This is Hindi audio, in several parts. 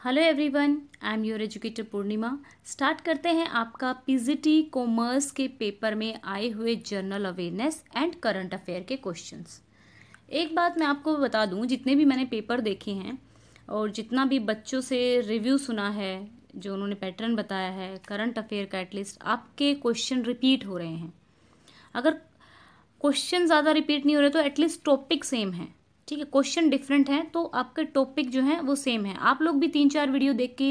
Hello everyone, I am your educator Purnima. Start करते हैं आपका पीजीटी कॉमर्स के पेपर में आए हुए general awareness and current affair के क्वेश्चंस। एक बात मैं आपको बता दूं, जितने भी मैंने पेपर देखे हैं और जितना भी बच्चों से रिव्यू सुना है, जो उन्होंने पैटर्न बताया है करंट अफेयर का, एटलीस्ट आपके क्वेश्चन रिपीट हो रहे हैं। अगर क्वेश्चन ज़्यादा रिपीट नहीं हो रहे तो एटलीस्ट टॉपिक सेम है। ठीक है, क्वेश्चन डिफरेंट है तो आपके टॉपिक जो है वो सेम है। आप लोग भी 3-4 वीडियो देख के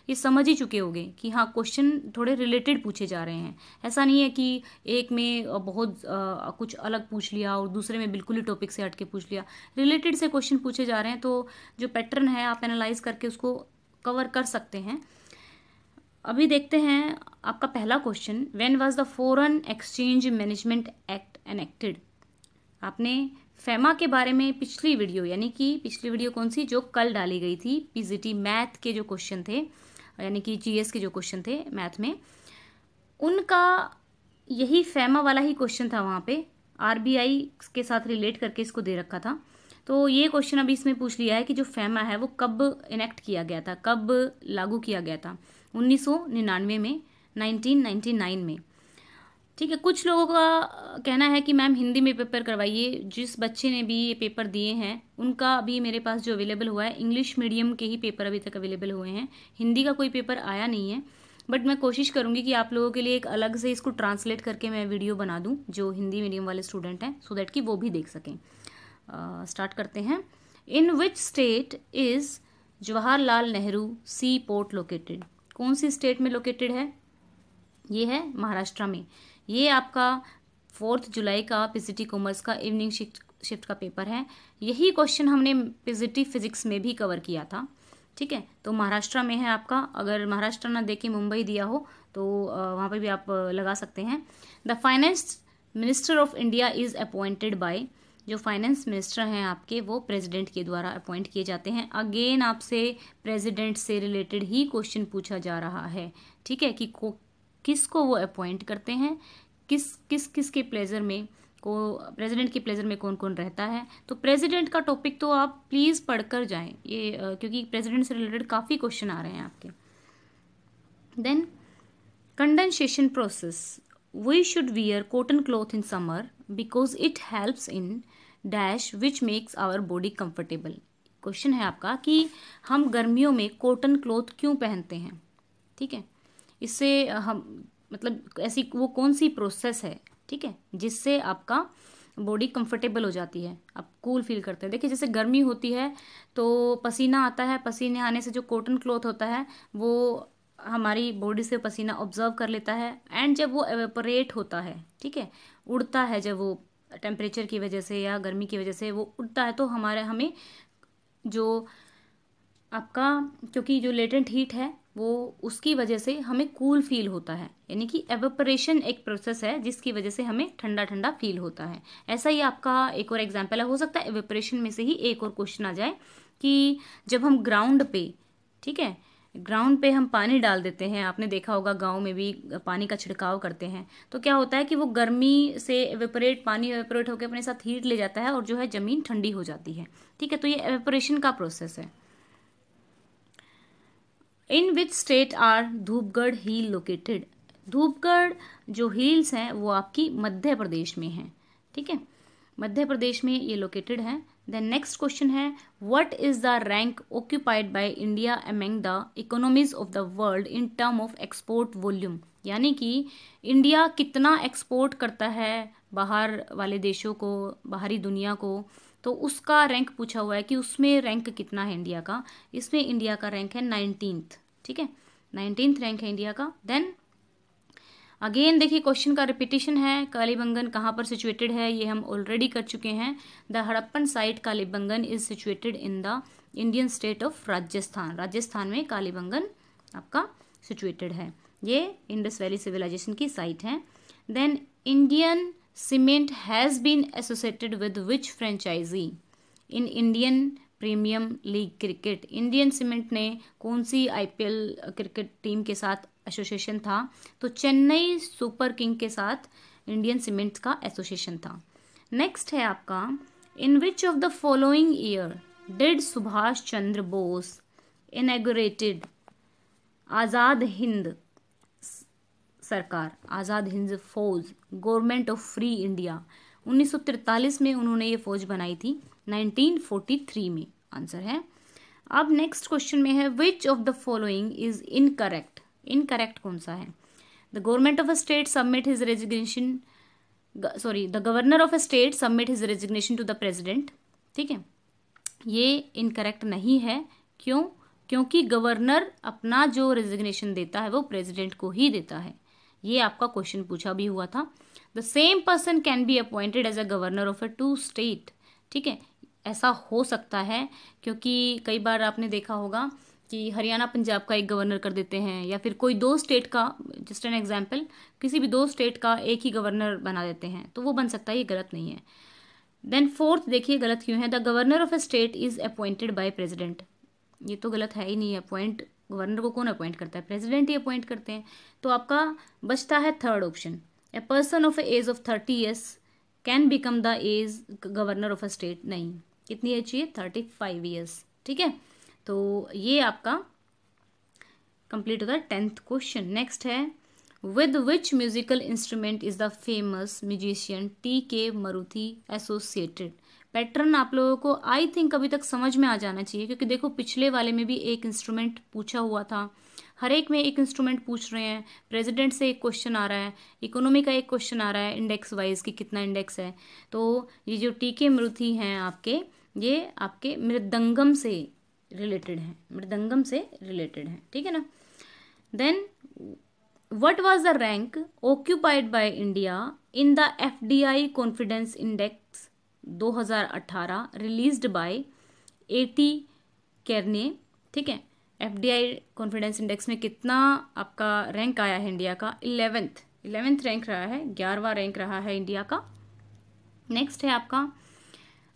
ये समझ ही चुके होंगे कि हाँ, क्वेश्चन थोड़े रिलेटेड पूछे जा रहे हैं। ऐसा नहीं है कि एक में बहुत कुछ अलग पूछ लिया और दूसरे में बिल्कुल ही टॉपिक से हट के पूछ लिया। रिलेटेड से क्वेश्चन पूछे जा रहे हैं, तो जो पैटर्न है आप एनालाइज करके उसको कवर कर सकते हैं। अभी देखते हैं आपका पहला question. When was the foreign exchange management act enacted. आपने फेमा के बारे में पिछली वीडियो, यानी कि पिछली वीडियो कौन सी, जो कल डाली गई थी, पीजीटी मैथ के जो क्वेश्चन थे, यानी कि जीएस के जो क्वेश्चन थे मैथ में, उनका यही फेमा वाला ही क्वेश्चन था। वहाँ पे आरबीआई के साथ रिलेट करके इसको दे रखा था। तो ये क्वेश्चन अभी इसमें पूछ लिया है कि जो फेमा है वो कब इनेक्ट किया गया था, कब लागू किया गया था। 1999 में, 1999 में। ठीक है, कुछ लोगों का कहना है कि मैम हिंदी में पेपर करवाइए। जिस बच्चे ने भी ये पेपर दिए हैं उनका अभी मेरे पास जो अवेलेबल हुआ है, इंग्लिश मीडियम के ही पेपर अभी तक अवेलेबल हुए हैं, हिंदी का कोई पेपर आया नहीं है। बट मैं कोशिश करूंगी कि आप लोगों के लिए एक अलग से इसको ट्रांसलेट करके मैं वीडियो बना दूं, जो हिंदी मीडियम वाले स्टूडेंट हैं, सो दैट कि वो भी देख सकें। स्टार्ट करते हैं। In which state is Jawaharlal Nehru sea port located. कौन सी स्टेट में लोकेटेड है? ये है महाराष्ट्र में। ये आपका 4 जुलाई का पीजीटी कॉमर्स का इवनिंग शिफ्ट का पेपर है। यही क्वेश्चन हमने पीजीटी फिजिक्स में भी कवर किया था। ठीक है, तो महाराष्ट्र में है आपका। अगर महाराष्ट्र ना देके मुंबई दिया हो तो वहाँ पर भी आप लगा सकते हैं। The finance minister of India is appointed by. जो फाइनेंस मिनिस्टर हैं आपके, वो प्रेसिडेंट के द्वारा अपॉइंट किए जाते हैं। अगेन आपसे प्रेसिडेंट से रिलेटेड ही क्वेश्चन पूछा जा रहा है। ठीक है, कि किसको वो अपॉइंट करते हैं, किस के प्लेजर में, को प्रेसिडेंट के प्लेजर में कौन कौन रहता है। तो प्रेसिडेंट का टॉपिक तो आप प्लीज़ पढ़कर जाएं, ये क्योंकि प्रेसिडेंट से रिलेटेड काफ़ी क्वेश्चन आ रहे हैं आपके। Then condensation process. We should wear cotton cloth in summer because it helps in dash which makes our body comfortable. Question है आपका कि हम गर्मियों में कॉटन क्लॉथ क्यों पहनते हैं। ठीक है, इससे हम मतलब ऐसी वो कौन सी प्रोसेस है, ठीक है, जिससे आपका बॉडी कंफर्टेबल हो जाती है, आप कूल फील करते हैं। देखिए, जैसे गर्मी होती है तो पसीना आता है, पसीने आने से जो कॉटन क्लॉथ होता है वो हमारी बॉडी से पसीना ऑब्जर्व कर लेता है, एंड जब वो एवेपोरेट होता है, ठीक है, उड़ता है, जब वो टेम्परेचर की वजह से या गर्मी की वजह से वो उड़ता है, तो हमें जो आपका, क्योंकि जो लेटेंट हीट है वो उसकी वजह से हमें कूल फील होता है। यानी कि एवेपोरेशन एक प्रोसेस है जिसकी वजह से हमें ठंडा ठंडा फील होता है। ऐसा ही आपका एक और एग्जांपल है। हो सकता है एवेपोरेशन में से ही एक और क्वेश्चन आ जाए कि जब हम ग्राउंड पे, ठीक है, ग्राउंड पे हम पानी डाल देते हैं, आपने देखा होगा गांव में भी पानी का छिड़काव करते हैं, तो क्या होता है कि वो गर्मी से पानी एवेपोरेट होकर अपने साथ हीट ले जाता है और जो है जमीन ठंडी हो जाती है। ठीक है, तो ये एवेपोरेशन का प्रोसेस है। In which state are Dhupgarh hill located. Dhupgarh जो हिल्स हैं वो आपकी मध्य प्रदेश में हैं। ठीक है, मध्य प्रदेश में ये लोकेटेड है। देन नेक्स्ट क्वेश्चन है, what is the rank occupied by India among the economies of the world in term of export volume. यानी कि इंडिया कितना एक्सपोर्ट करता है बाहर वाले देशों को, बाहरी दुनिया को, तो उसका रैंक पूछा हुआ है कि उसमें रैंक कितना है इंडिया का। इसमें इंडिया का रैंक है 19th। ठीक है, 19th रैंक है इंडिया का। देन अगेन देखिए, क्वेश्चन का रिपीटिशन है। कालीबंगन कहाँ पर सिचुएटेड है, ये हम ऑलरेडी कर चुके हैं। The Harappan site Kalibangan is situated in the Indian state of Rajasthan. Rajasthan में कालीबंगन आपका सिचुएटेड है। ये इंडस वैली सिविलाइजेशन की साइट है। Then Indian cement has been associated with which franchise in Indian premier league cricket. Indian cement ने कौन सी आईपीएल क्रिकेट टीम के साथ एसोसिएशन था? तो चेन्नई सुपर किंग के साथ इंडियन सीमेंट का एसोसिएशन था। नेक्स्ट है आपका, in which of the following year did Subhash Chandra Bose inaugurated Azad Hind sarkar, Azad Hind फौज, गवर्नमेंट ऑफ फ्री इंडिया? 1943 में उन्होंने ये फौज बनाई थी, 1943 में आंसर है। अब नेक्स्ट क्वेश्चन में है which of the following is incorrect? Incorrect कौन सा है? The government of a state submit his resignation, sorry the governor of a state submit his resignation to the president. ठीक है, ये इनकरेक्ट नहीं है। क्यों? क्योंकि गवर्नर अपना जो रेजिग्नेशन देता है वो प्रेसिडेंट को ही देता है। ये आपका क्वेश्चन पूछा भी हुआ था। The same person can be appointed as a governor of a two state. ठीक है, ऐसा हो सकता है क्योंकि कई बार आपने देखा होगा कि हरियाणा पंजाब का एक गवर्नर कर देते हैं, या फिर कोई दो स्टेट का, जस्ट एन एग्जांपल, किसी भी दो स्टेट का एक ही गवर्नर बना देते हैं, तो वो बन सकता है, ये गलत नहीं है। देन फोर्थ देखिए गलत क्यों है, the governor of a state is appointed by president. ये तो गलत है ही नहीं, अपॉइंट गवर्नर को कौन अपॉइंट करता है? प्रेसिडेंट ही अपॉइंट करते हैं। तो आपका बचता है third option, a person of age of 30 years can become the age governor of a state. नहीं, कितनी एज चाहिए? 35 ईयर्स। ठीक है, तो ये आपका कंप्लीट होता है 10th क्वेश्चन। नेक्स्ट है with which musical instrument is the famous musician TK. Maruti associated? Pattern आप लोगों को आई थिंक अभी तक समझ में आ जाना चाहिए, क्योंकि देखो पिछले वाले में भी एक इंस्ट्रूमेंट पूछा हुआ था, हर एक में एक इंस्ट्रूमेंट पूछ रहे हैं। प्रेसिडेंट से एक क्वेश्चन आ रहा है, इकोनॉमी का एक क्वेश्चन आ रहा है इंडेक्स वाइज कि कितना इंडेक्स है। तो ये जो टी.के. मारुति हैं आपके, ये आपके मृदंगम से रिलेटेड हैं, मृदंगम से रिलेटेड हैं। ठीक है ना। Then what was the rank occupied by India in the FDI confidence index 2018 released by A.T. Kearney? ठीक है, FDI कॉन्फिडेंस इंडेक्स में कितना आपका रैंक आया है इंडिया का? 11th रैंक रहा है, 11वां रैंक रहा है इंडिया का। नेक्स्ट है आपका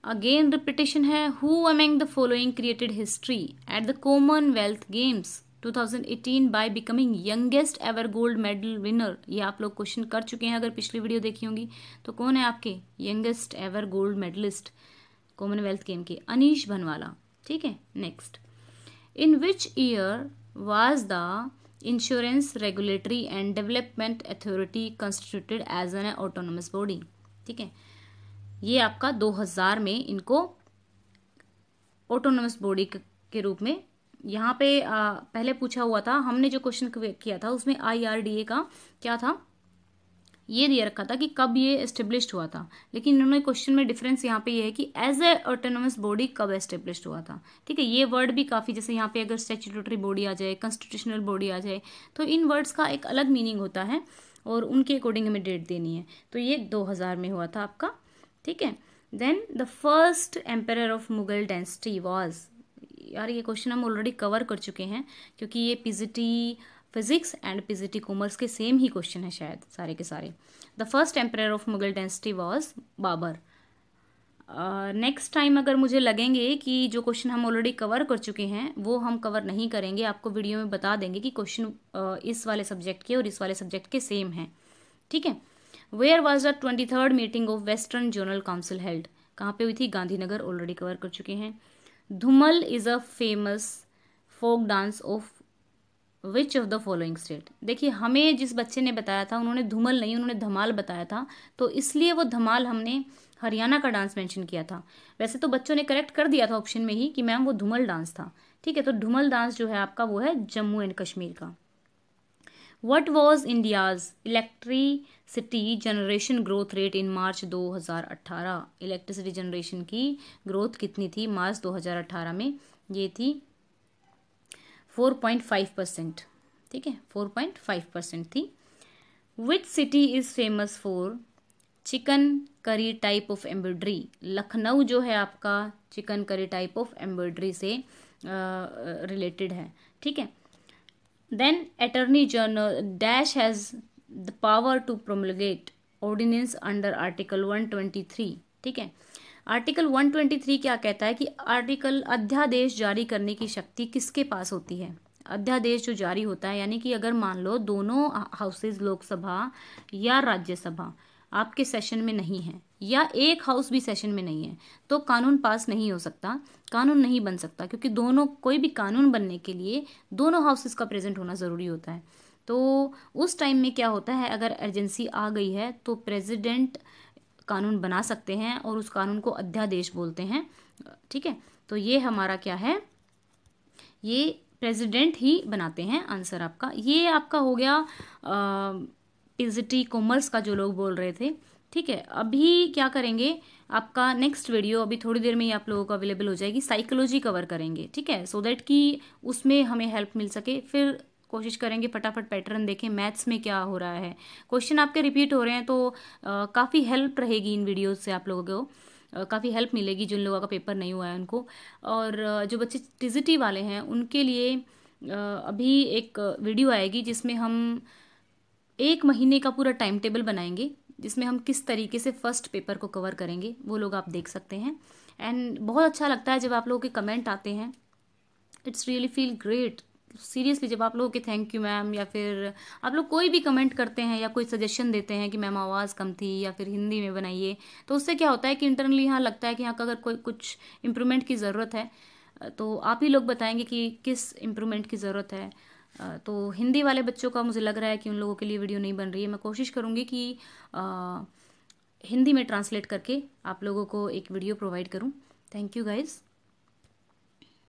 अगेन रिपीटेशन है, who among the following created history at the Commonwealth games 2018 by becoming youngest ever gold medal winner? ये आप लोग क्वेश्चन कर चुके हैं अगर पिछली वीडियो देखी होंगी। तो कौन है आपके youngest ever gold medallist Commonwealth game के? अनीश भनवाला। ठीक है, next in which year was the insurance regulatory and development authority constituted as an autonomous body? ठीक है, ये आपका 2000 में इनको ऑटोनोमस बॉडी के रूप में, यहाँ पे पहले पूछा हुआ था, हमने जो क्वेश्चन किया था उसमें IRDA का क्या था, ये दिया रखा था कि कब ये एस्टेब्लिश्ड हुआ था, लेकिन इन्होंने क्वेश्चन में डिफरेंस यहाँ पे ये है कि एज ए ऑटोनोमस बॉडी कब एस्टेब्लिश्ड हुआ था। ठीक है, ये वर्ड भी काफ़ी, जैसे यहाँ पे अगर स्टैट्यूटरी बॉडी आ जाए, कॉन्स्टिट्यूशनल बॉडी आ जाए, तो इन वर्ड्स का एक अलग मीनिंग होता है और उनके अकॉर्डिंग हमें डेट देनी है। तो ये 2000 में हुआ था आपका। ठीक है, then the first emperor of Mughal dynasty was, यार ये क्वेश्चन हम ऑलरेडी कवर कर चुके हैं, क्योंकि ये PGT physics and PGT commerce के सेम ही क्वेश्चन है शायद सारे के सारे। The first emperor of Mughal dynasty was Babur. Next time अगर मुझे लगेंगे कि जो क्वेश्चन हम ऑलरेडी कवर कर चुके हैं वो हम कवर नहीं करेंगे, आपको वीडियो में बता देंगे कि क्वेश्चन इस वाले सब्जेक्ट के और इस वाले सब्जेक्ट के सेम हैं। ठीक है, where was the 23rd meeting of western zonal council held? कहाँ पे हुई थी? गांधीनगर, ऑलरेडी कवर कर चुके हैं। Dhumal is a famous folk dance of which of the following state? देखिए हमें जिस बच्चे ने बताया था उन्होंने धूमल नहीं, उन्होंने धमाल बताया था, तो इसलिए वो धमाल हमने हरियाणा का डांस मेंशन किया था। वैसे तो बच्चों ने करेक्ट कर दिया था ऑप्शन में ही कि मैम वो धूमल डांस था। ठीक है, तो धूमल डांस जो है आपका वो है जम्मू एंड कश्मीर का। What was India's electricity generation growth rate in March 2018? Electricity generation की ग्रोथ कितनी थी मार्च 2018 में? ये थी 4.5%। ठीक है, 4.5% थी। Which city is famous for chikankari type of embroidery? Lucknow जो है आपका chikankari type of embroidery से रिलेटेड है। ठीक है, then attorney general dash has the power to promulgate ordinance under article 123। ठीक है, आर्टिकल 123 क्या कहता है कि आर्टिकल अध्यादेश जारी करने की शक्ति किसके पास होती है? अध्यादेश जो जारी होता है, यानी कि अगर मान लो दोनों हाउसेज लोकसभा या राज्यसभा आपके सेशन में नहीं है या एक हाउस भी सेशन में नहीं है तो कानून पास नहीं हो सकता, कानून नहीं बन सकता, क्योंकि दोनों, कोई भी कानून बनने के लिए दोनों हाउसेस का प्रेजेंट होना ज़रूरी होता है। तो उस टाइम में क्या होता है, अगर अर्जेंसी आ गई है तो प्रेसिडेंट कानून बना सकते हैं और उस कानून को अध्यादेश बोलते हैं। ठीक है, तो ये हमारा क्या है, ये प्रेसिडेंट ही बनाते हैं। आंसर आपका ये आपका हो गया पीजीटी कॉमर्स का जो लोग बोल रहे थे। ठीक है, अभी क्या करेंगे, आपका नेक्स्ट वीडियो अभी थोड़ी देर में ही आप लोगों को अवेलेबल हो जाएगी, साइकोलॉजी कवर करेंगे। ठीक है, सो दैट कि उसमें हमें हेल्प मिल सके। फिर कोशिश करेंगे फटाफट पैटर्न देखें मैथ्स में क्या हो रहा है, क्वेश्चन आपके रिपीट हो रहे हैं तो काफ़ी हेल्प रहेगी इन वीडियोज से, आप लोगों को काफ़ी हेल्प मिलेगी जिन लोगों का पेपर नहीं हुआ है उनको। और जो बच्चे टीजीटी वाले हैं उनके लिए अभी एक वीडियो आएगी जिसमें हम 1 महीने का पूरा टाइम टेबल बनाएंगे, जिसमें हम किस तरीके से फर्स्ट पेपर को कवर करेंगे, वो लोग आप देख सकते हैं। एंड बहुत अच्छा लगता है जब आप लोगों के कमेंट आते हैं, it's really feel great seriously, जब आप लोगों के थैंक यू मैम, या फिर आप लोग कोई भी कमेंट करते हैं या कोई सजेशन देते हैं कि मैम आवाज़ कम थी या फिर हिंदी में बनाइए, तो उससे क्या होता है कि इंटरनली यहाँ लगता है कि यहाँ का अगर कोई कुछ इम्प्रूवमेंट की ज़रूरत है तो आप ही लोग बताएंगे कि किस इम्प्रूवमेंट की ज़रूरत है। तो हिंदी वाले बच्चों का मुझे लग रहा है कि उन लोगों के लिए वीडियो नहीं बन रही है। मैं कोशिश करूँगी कि हिंदी में ट्रांसलेट करके आप लोगों को एक वीडियो प्रोवाइड करूँ। Thank you guys.